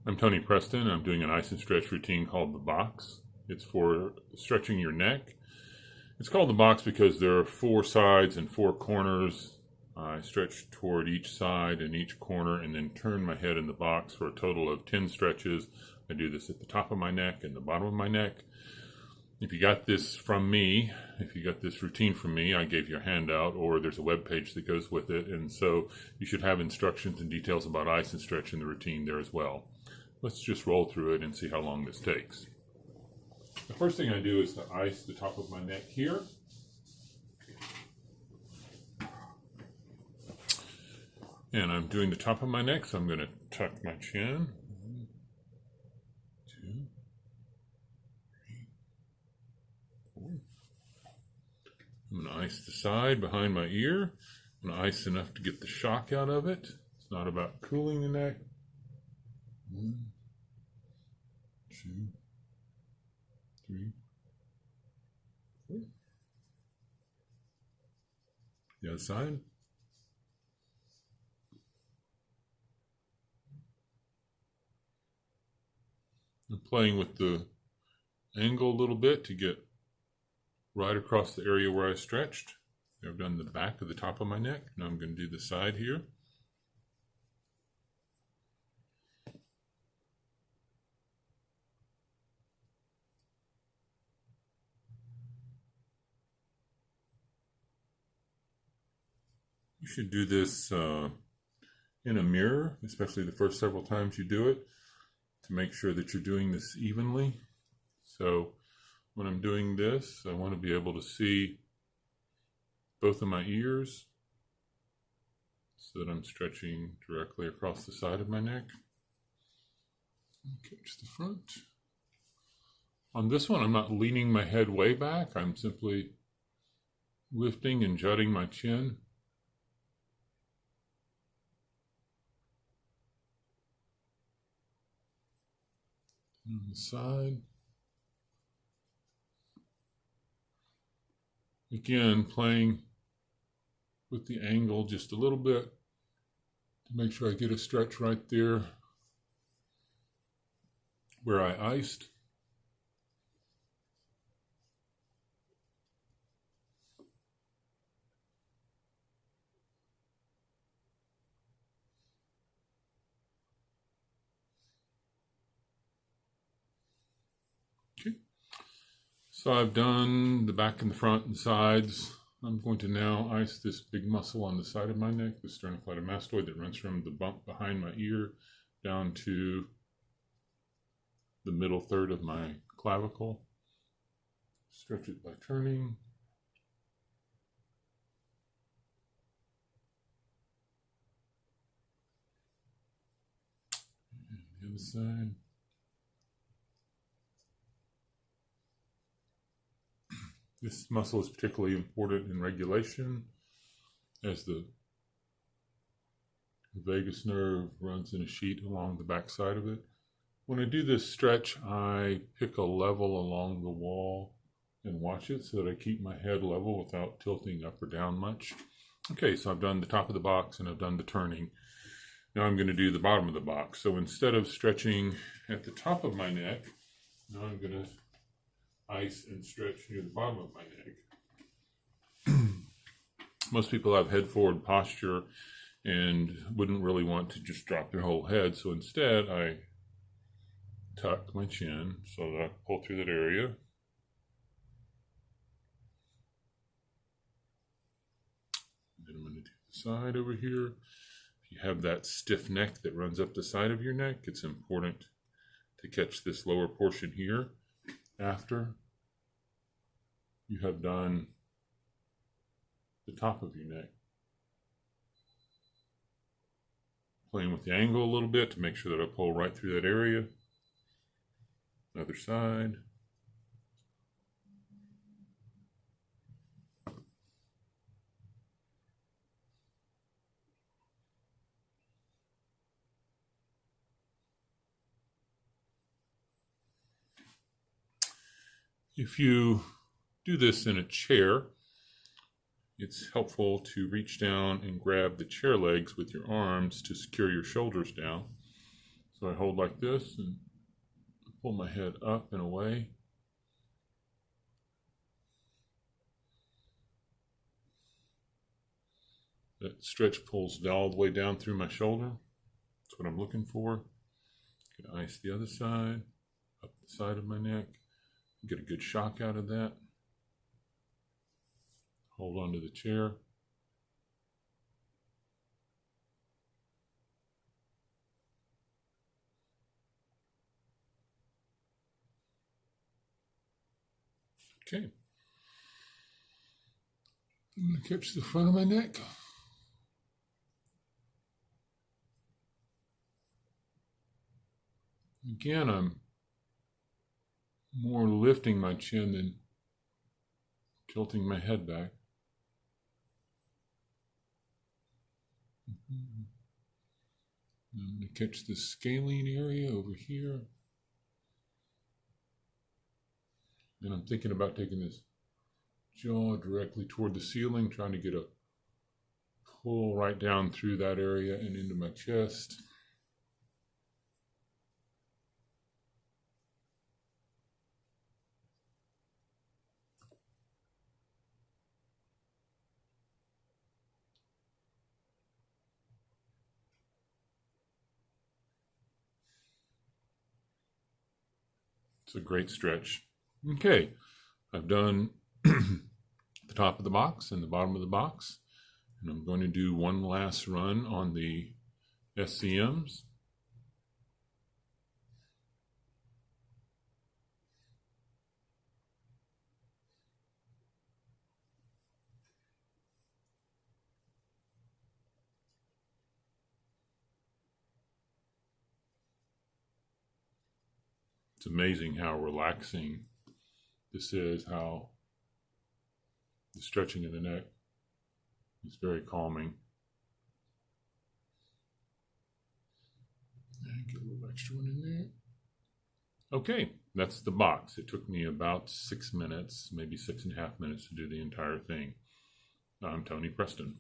I'm Tony Preston. I'm doing an ice and stretch routine called the box. It's for stretching your neck. It's called the box because there are 4 sides and 4 corners. I stretch toward each side and each corner and then turn my head in the box for a total of 10 stretches. I do this at the top of my neck and the bottom of my neck. If you got this from me, if you got this routine from me, I gave you a handout, or there's a web page that goes with it, and so you should have instructions and details about ice and stretch in the routine there as well. Let's just roll through it and see how long this takes. The first thing I do is to ice the top of my neck here. And I'm doing the top of my neck, so I'm going to tuck my chin. 1, 2, 3, 4. I'm going to ice the side behind my ear. I'm going to ice enough to get the shock out of it. It's not about cooling the neck. 1, 2, 3, 4. The other side. I'm playing with the angle a little bit to get right across the area where I stretched. I've done the back of the top of my neck. Now I'm going to do the side here. You should do this in a mirror, especially the first several times you do it, to make sure that you're doing this evenly. So when I'm doing this, I want to be able to see both of my ears so that I'm stretching directly across the side of my neck. Catch the front. On this one, I'm not leaning my head way back. I'm simply lifting and jutting my chin. On the side. Again, playing with the angle just a little bit to make sure I get a stretch right there where I iced. Okay. So I've done the back and the front and sides. I'm going to now ice this big muscle on the side of my neck, the sternocleidomastoid that runs from the bump behind my ear down to the middle third of my clavicle. Stretch it by turning. And the other side. This muscle is particularly important in regulation as the vagus nerve runs in a sheet along the back side of it. When I do this stretch, I pick a level along the wall and watch it so that I keep my head level without tilting up or down much. Okay, so I've done the top of the box and I've done the turning. Now I'm going to do the bottom of the box. So instead of stretching at the top of my neck, now I'm going to ice and stretch near the bottom of my neck. Most people have head forward posture and wouldn't really want to just drop their whole head. So instead, I tuck my chin so that I pull through that area. Then I'm going to do the side over here. If you have that stiff neck that runs up the side of your neck, it's important to catch this lower portion here after you have done the top of your neck. Playing with the angle a little bit to make sure that I pull right through that area. Other side. If you do this in a chair, it's helpful to reach down and grab the chair legs with your arms to secure your shoulders down. So I hold like this and pull my head up and away. That stretch pulls all the way down through my shoulder. That's what I'm looking for. Can ice the other side, up the side of my neck. Get a good shock out of that. Hold on to the chair. Okay. I'm going to catch the front of my neck. Again, I'm more lifting my chin than tilting my head back. I'm going to catch the scalene area over here. And I'm thinking about taking this jaw directly toward the ceiling, trying to get a pull right down through that area and into my chest. It's a great stretch. Okay, I've done the top of the box and the bottom of the box, and I'm going to do one last run on the SCMs. It's amazing how relaxing this is, how the stretching of the neck is very calming. And get a little extra one in there. Okay, that's the box. It took me about 6 minutes, maybe 6.5 minutes to do the entire thing. I'm Tony Preston.